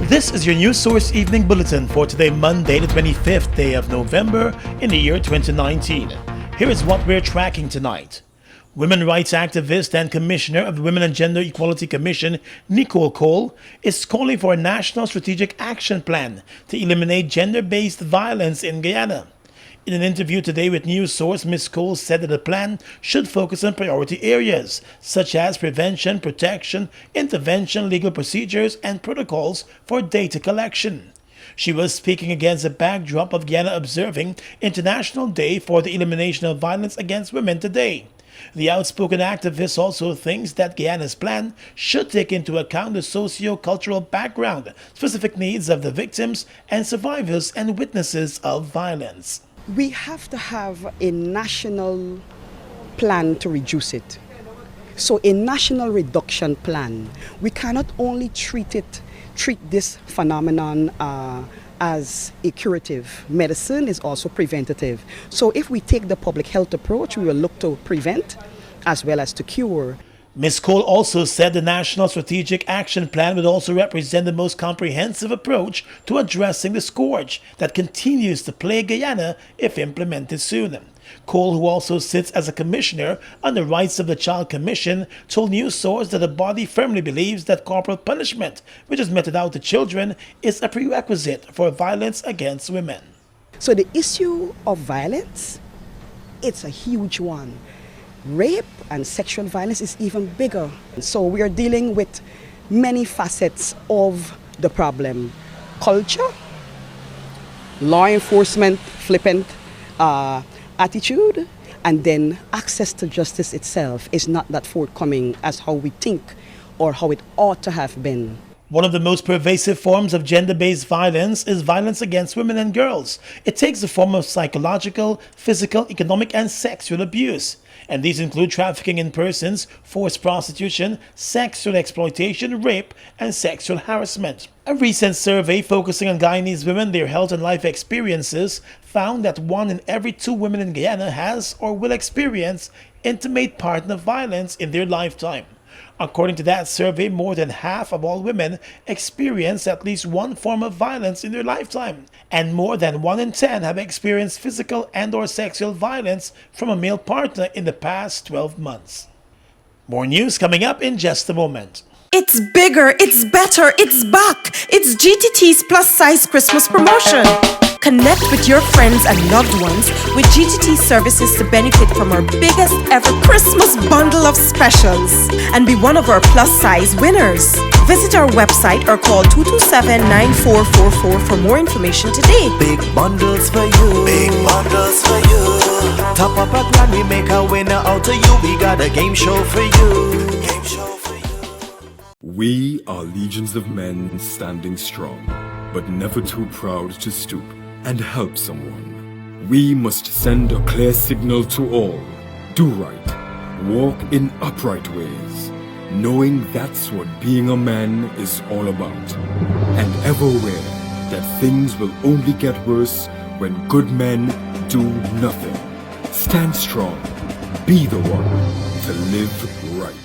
This is your News Source Evening Bulletin for today, Monday, the 25th day of November in the year 2019. Here is what we're tracking tonight. Women rights activist and commissioner of the Women and Gender Equality Commission, Nicole Cole, is calling for a national strategic action plan to eliminate gender-based violence in Guyana. In an interview today with News Source, Ms. Cole said that the plan should focus on priority areas such as prevention, protection, intervention, legal procedures, and protocols for data collection. She was speaking against the backdrop of Guyana observing International Day for the Elimination of Violence Against Women today. The outspoken activist also thinks that Guyana's plan should take into account the socio-cultural background, specific needs of the victims and survivors and witnesses of violence. We have to have a national plan to reduce it. So a national reduction plan. We cannot only treat this phenomenon as a curative. Medicine is also preventative. So if we take the public health approach, we will look to prevent as well as to cure. Ms. Cole also said the National Strategic Action Plan would also represent the most comprehensive approach to addressing the scourge that continues to plague Guyana if implemented soon. Cole, who also sits as a commissioner on the Rights of the Child Commission, told News Source that the body firmly believes that corporal punishment, which is meted out to children, is a prerequisite for violence against women. So the issue of violence, it's a huge one. Rape and sexual violence is even bigger. So we are dealing with many facets of the problem. Culture, law enforcement, flippant attitude, and then access to justice itself is not that forthcoming as how we think or how it ought to have been. One of the most pervasive forms of gender-based violence is violence against women and girls. It takes the form of psychological, physical, economic, and sexual abuse. And these include trafficking in persons, forced prostitution, sexual exploitation, rape, and sexual harassment. A recent survey focusing on Guyanese women, their health and life experiences, found that 1 in every 2 women in Guyana has or will experience intimate partner violence in their lifetime. According to that survey, more than half of all women experience at least one form of violence in their lifetime, and more than 1 in 10 have experienced physical and/or sexual violence from a male partner in the past 12 months. More news coming up in just a moment. It's bigger, it's better, it's back! It's GTT's plus size Christmas promotion! Connect with your friends and loved ones with GTT services to benefit from our biggest ever Christmas bundle of specials and be one of our plus size winners. Visit our website or call 227-9444 for more information today. Big bundles for you. Big bundles for you. Top up a grand, we make a winner out of you. We got a game show for you. Game show for you. We are legions of men standing strong, but never too proud to stoop and help someone. We must send a clear signal to all. Do right. Walk in upright ways, knowing that's what being a man is all about. And ever aware that things will only get worse when good men do nothing. Stand strong. Be the one to live right.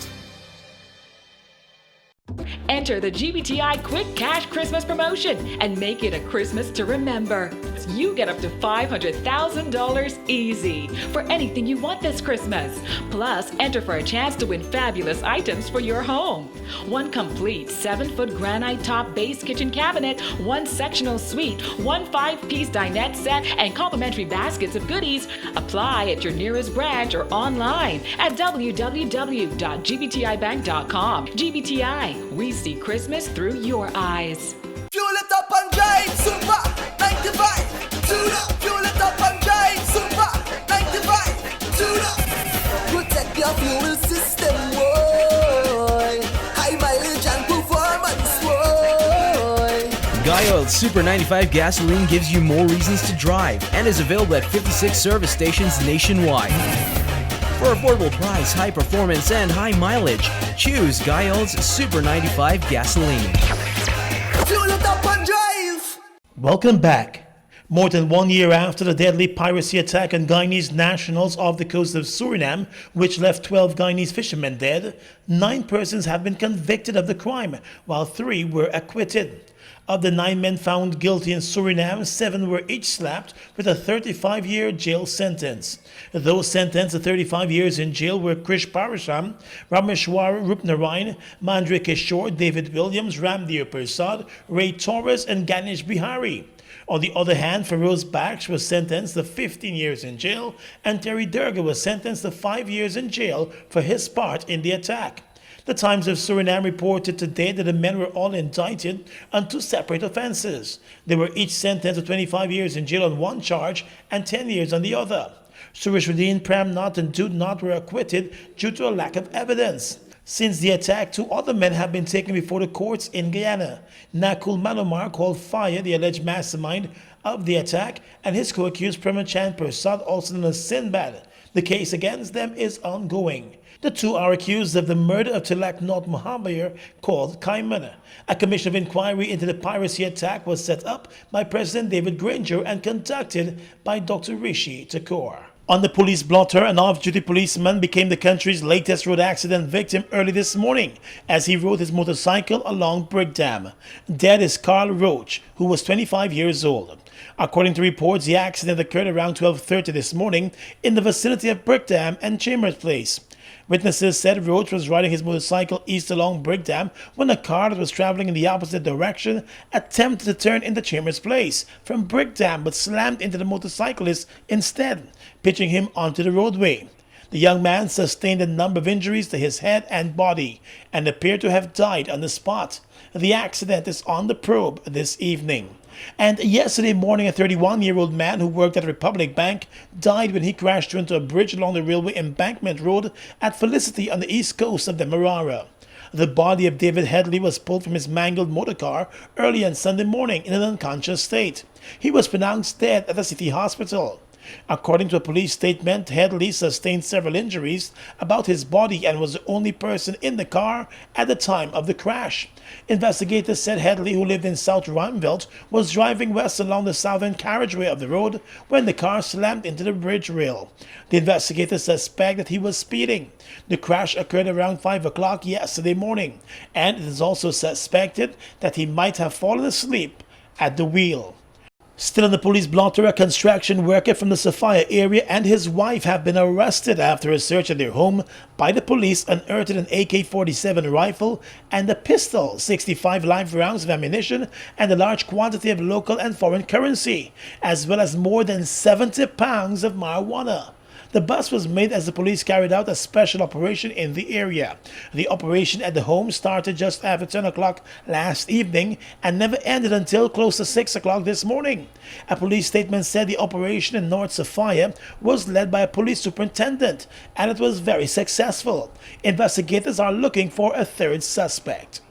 Enter the GBTI Quick Cash Christmas Promotion and make it a Christmas to remember. You get up to $500,000 easy for anything you want this Christmas. Plus, enter for a chance to win fabulous items for your home. 1 complete 7-foot granite top base kitchen cabinet, 1 sectional suite, 1 5-piece dinette set, and complimentary baskets of goodies. Apply at your nearest branch or online at www.gbtibank.com. GBTI, we see Christmas through your eyes. Fuel it up and drive, Super 95. Tune up. Fuel it up and drive, Super 95. Tune up. Protect your fuel system, boy. High mileage and performance, boy. Guyana's Super 95 gasoline gives you more reasons to drive and is available at 56 service stations nationwide. For affordable price, high performance, and high mileage, choose Guyana's Super 95 gasoline. Fuel it up and drive. Welcome back. More than 1 year after the deadly piracy attack on Guyanese nationals off the coast of Suriname, which left 12 Guyanese fishermen dead, 9 persons have been convicted of the crime, while 3 were acquitted. Of the 9 men found guilty in Suriname, 7 were each slapped with a 35-year jail sentence. Those sentenced to 35 years in jail were Krish Parasham, Rameshwar Rupnarayan, Mandre Kishore, David Williams, Ramdeer Persad, Ray Torres, and Ganesh Bihari. On the other hand, Feroz Baksh was sentenced to 15 years in jail, and Terry Durga was sentenced to 5 years in jail for his part in the attack. The Times of Suriname reported today that the men were all indicted on 2 separate offenses. They were each sentenced to 25 years in jail on one charge and 10 years on the other. Sureshruddin, Prem Nath, and Dude Nath were acquitted due to a lack of evidence. Since the attack, 2 other men have been taken before the courts in Guyana. Nakul Manomar, called Fire, the alleged mastermind of the attack, and his co-accused Premchand Persad, also known as Sinbad. The case against them is ongoing. The 2 are accused of the murder of Tilak Nath Mohammed, called Kaiman. A commission of inquiry into the piracy attack was set up by President David Granger and conducted by Dr. Rishi Thakur. On the police blotter, an off-duty policeman became the country's latest road accident victim early this morning as he rode his motorcycle along Brick Dam. Dead is Carl Roach, who was 25 years old. According to reports, the accident occurred around 12:30 this morning in the vicinity of Brick Dam and Chambers Place. Witnesses said Roach was riding his motorcycle east along Brick Dam when a car that was traveling in the opposite direction attempted to turn into Chambers Place from Brick Dam but slammed into the motorcyclist instead, pitching him onto the roadway. The young man sustained a number of injuries to his head and body and appeared to have died on the spot. The accident is on the probe this evening. And yesterday morning, a 31-year-old man who worked at Republic Bank died when he crashed into a bridge along the railway embankment road at Felicity on the east coast of Demerara. The body of David Headley was pulled from his mangled motorcar early on Sunday morning in an unconscious state. He was pronounced dead at the city hospital. According to a police statement, Headley sustained several injuries about his body and was the only person in the car at the time of the crash. Investigators said Headley, who lived in South Ruimveldt, was driving west along the southern carriageway of the road when the car slammed into the bridge rail. The investigators suspect that he was speeding. The crash occurred around 5 o'clock yesterday morning, and it is also suspected that he might have fallen asleep at the wheel. Still on the police blotter, a construction worker from the Sophia area and his wife have been arrested after a search of their home by the police unearthed an AK-47 rifle and a pistol, 65 live rounds of ammunition, and a large quantity of local and foreign currency, as well as more than 70 pounds of marijuana. The bust was made as the police carried out a special operation in the area. The operation at the home started just after 10 o'clock last evening and never ended until close to 6 o'clock this morning. A police statement said the operation in North Sophia was led by a police superintendent and it was very successful. Investigators are looking for a 3rd suspect.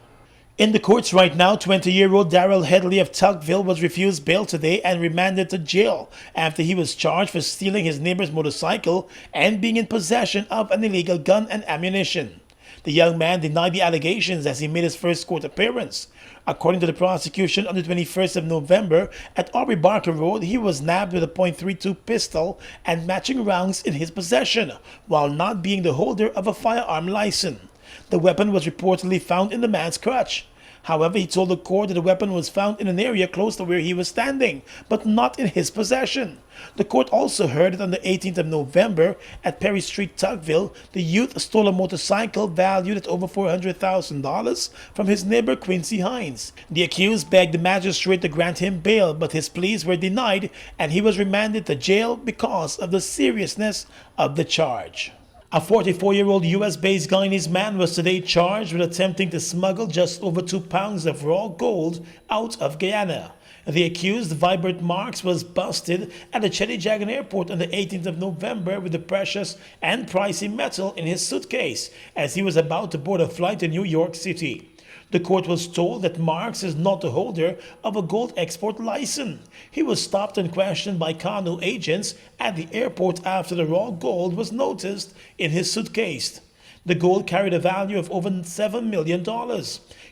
In the courts right now, 20-year-old Darrell Headley of Tuckville was refused bail today and remanded to jail after he was charged for stealing his neighbor's motorcycle and being in possession of an illegal gun and ammunition. The young man denied the allegations as he made his first court appearance. According to the prosecution, on the 21st of November at Aubrey Barker Road, he was nabbed with a .32 pistol and matching rounds in his possession, while not being the holder of a firearm license. The weapon was reportedly found in the man's crotch. However, he told the court that the weapon was found in an area close to where he was standing, but not in his possession. The court also heard that on the 18th of November at Perry Street, Tuckville, the youth stole a motorcycle valued at over $400,000 from his neighbor Quincy Hines. The accused begged the magistrate to grant him bail, but his pleas were denied and he was remanded to jail because of the seriousness of the charge. A 44-year-old U.S.-based Guyanese man was today charged with attempting to smuggle just over 2 pounds of raw gold out of Guyana. The accused, Vibert Marks, was busted at the Chedijagan airport on the 18th of November with the precious and pricey metal in his suitcase as he was about to board a flight to New York City. The court was told that Marks is not the holder of a gold export license. He was stopped and questioned by Kanu agents at the airport after the raw gold was noticed in his suitcase. The gold carried a value of over $7 million.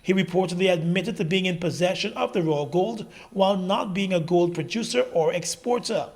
He reportedly admitted to being in possession of the raw gold while not being a gold producer or exporter.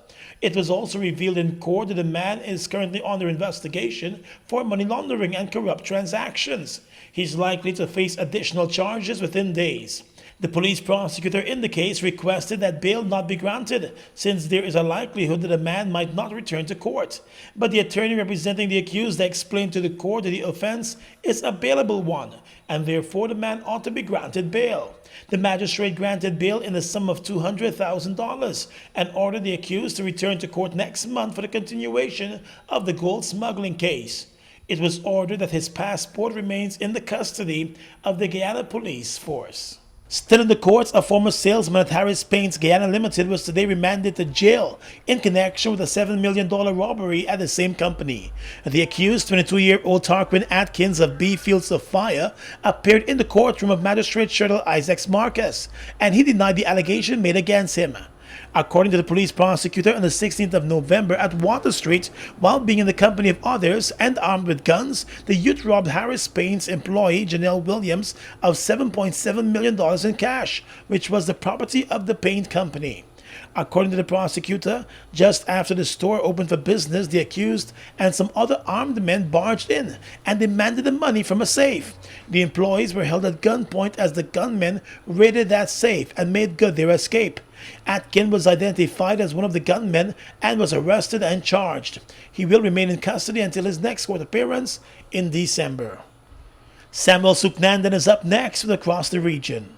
It was also revealed in court that the man is currently under investigation for money laundering and corrupt transactions. He's likely to face additional charges within days. The police prosecutor in the case requested that bail not be granted, since there is a likelihood that the man might not return to court. But the attorney representing the accused explained to the court that the offense is a bailable one, and therefore the man ought to be granted bail. The magistrate granted bail in the sum of $200,000 and ordered the accused to return to court next month for the continuation of the gold smuggling case. It was ordered that his passport remains in the custody of the Guyana police force. Still in the courts, a former salesman at Harris Paints Guyana Limited was today remanded to jail in connection with a $7 million robbery at the same company. The accused, 22-year-old Tarquin Atkins of B Fields of Fire, appeared in the courtroom of Magistrate Shirtle Isaacs Marcus, and he denied the allegation made against him. According to the police prosecutor, on the 16th of November at Water Street, while being in the company of others and armed with guns, the youth robbed Harris Paints employee Janelle Williams of $7.7 million in cash, which was the property of the paint company. According to the prosecutor, just after the store opened for business, the accused and some other armed men barged in and demanded the money from a safe. The employees were held at gunpoint as the gunmen raided that safe and made good their escape. Atkin was identified as one of the gunmen and was arrested and charged. He will remain in custody until his next court appearance in December. Samuel Suknandan is up next with Across the Region.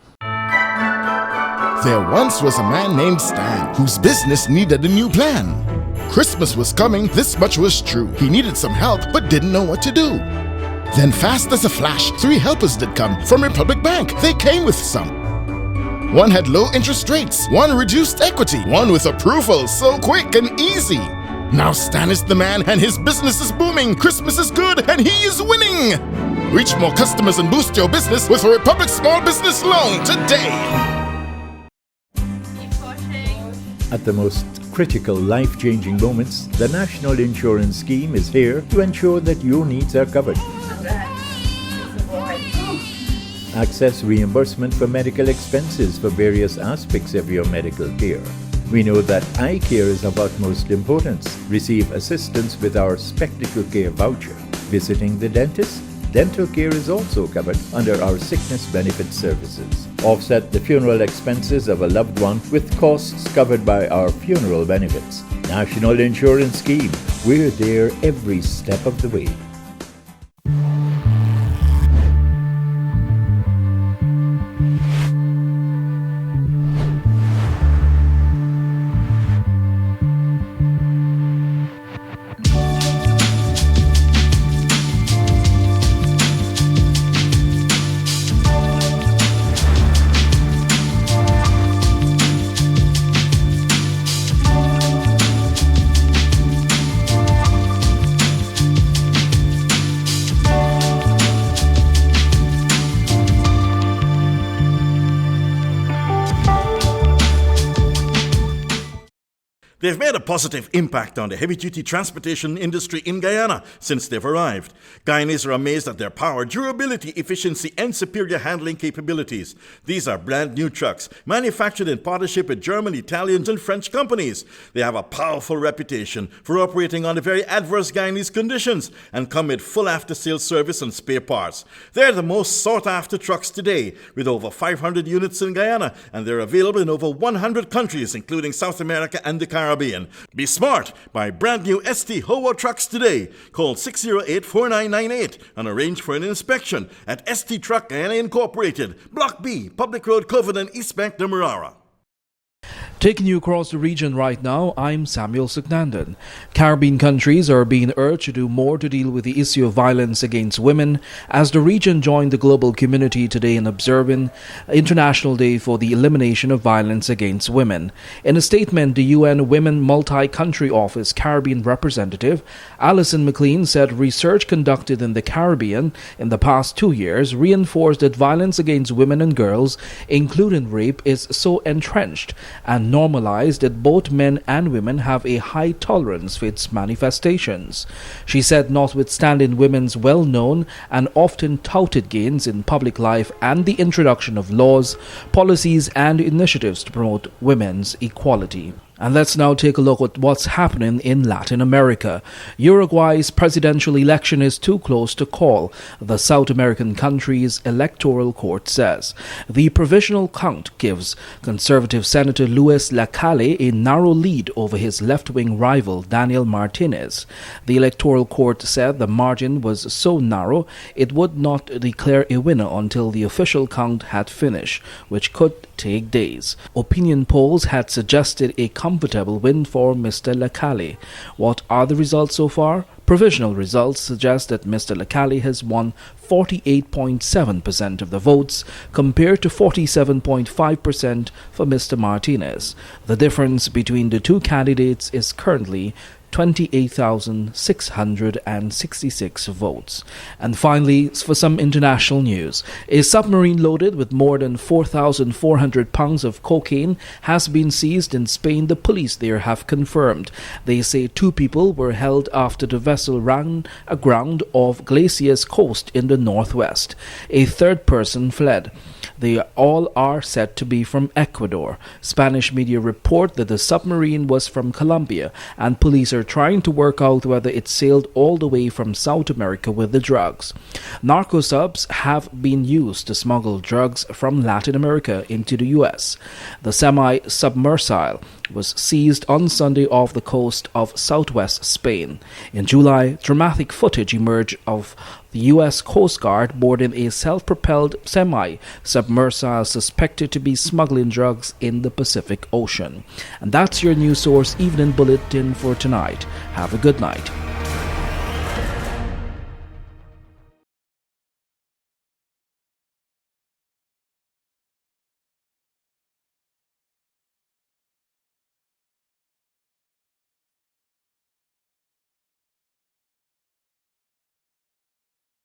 There once was a man named Stan whose business needed a new plan. Christmas was coming, this much was true. He needed some help but didn't know what to do. Then fast as a flash, 3 helpers did come from Republic Bank. They came with some. One had low interest rates, one reduced equity, one with approval so quick and easy. Now Stan is the man and his business is booming. Christmas is good and he is winning. Reach more customers and boost your business with a Republic Small Business Loan today. At the most critical life-changing moments, the National Insurance Scheme is here to ensure that your needs are covered. Access reimbursement for medical expenses for various aspects of your medical care. We know that eye care is of utmost importance. Receive assistance with our Spectacle Care voucher. Visiting the dentist? Dental care is also covered under our sickness benefit services. Offset the funeral expenses of a loved one with costs covered by our funeral benefits. National Insurance Scheme. We're there every step of the way. They've made a positive impact on the heavy-duty transportation industry in Guyana since they've arrived. Guyanese are amazed at their power, durability, efficiency, and superior handling capabilities. These are brand new trucks, manufactured in partnership with German, Italian, and French companies. They have a powerful reputation for operating under very adverse Guyanese conditions and come with full after-sales service and spare parts. They're the most sought-after trucks today, with over 500 units in Guyana, and they're available in over 100 countries, including South America and the Caribbean. Be smart. Buy brand new ST Howo trucks today. Call 608-4998 and arrange for an inspection at ST Truck Guyana Incorporated, Block B, Public Road, Covenant, East Bank, Demerara. Taking you across the region right now, I'm Samuel Suknandan. Caribbean countries are being urged to do more to deal with the issue of violence against women as the region joined the global community today in observing International Day for the Elimination of Violence Against Women. In a statement, the UN Women Multi-Country Office Caribbean representative Alison McLean said research conducted in the Caribbean in the past 2 years reinforced that violence against women and girls, including rape, is so entrenched and normalized that both men and women have a high tolerance for its manifestations. She said notwithstanding women's well-known and often touted gains in public life and the introduction of laws, policies and initiatives to promote women's equality. And let's now take a look at what's happening in Latin America. Uruguay's presidential election is too close to call, the South American country's electoral court says. The provisional count gives conservative Senator Luis Lacalle a narrow lead over his left-wing rival Daniel Martinez. The electoral court said the margin was so narrow it would not declare a winner until the official count had finished, which could take days. Opinion polls had suggested a comfortable win for Mr. Lacalle. What are the results so far? Provisional results suggest that Mr. Lacalle has won 48.7% of the votes compared to 47.5% for Mr. Martinez. The difference between the two candidates is currently 28,666 votes. And finally, for some international news, a submarine loaded with more than 4,400 pounds of cocaine has been seized in Spain, the police there have confirmed. They say 2 people were held after the vessel ran aground off Glacia's coast in the northwest. A third person fled. They all are said to be from Ecuador. Spanish media report that the submarine was from Colombia, and police are trying to work out whether it sailed all the way from South America with the drugs. Narco subs have been used to smuggle drugs from Latin America into the U.S. The semi-submersible was seized on Sunday off the coast of southwest Spain. In July, dramatic footage emerged of the U.S. Coast Guard boarding a self-propelled semi-submersible suspected to be smuggling drugs in the Pacific Ocean. And that's your news source evening bulletin for tonight. Have a good night.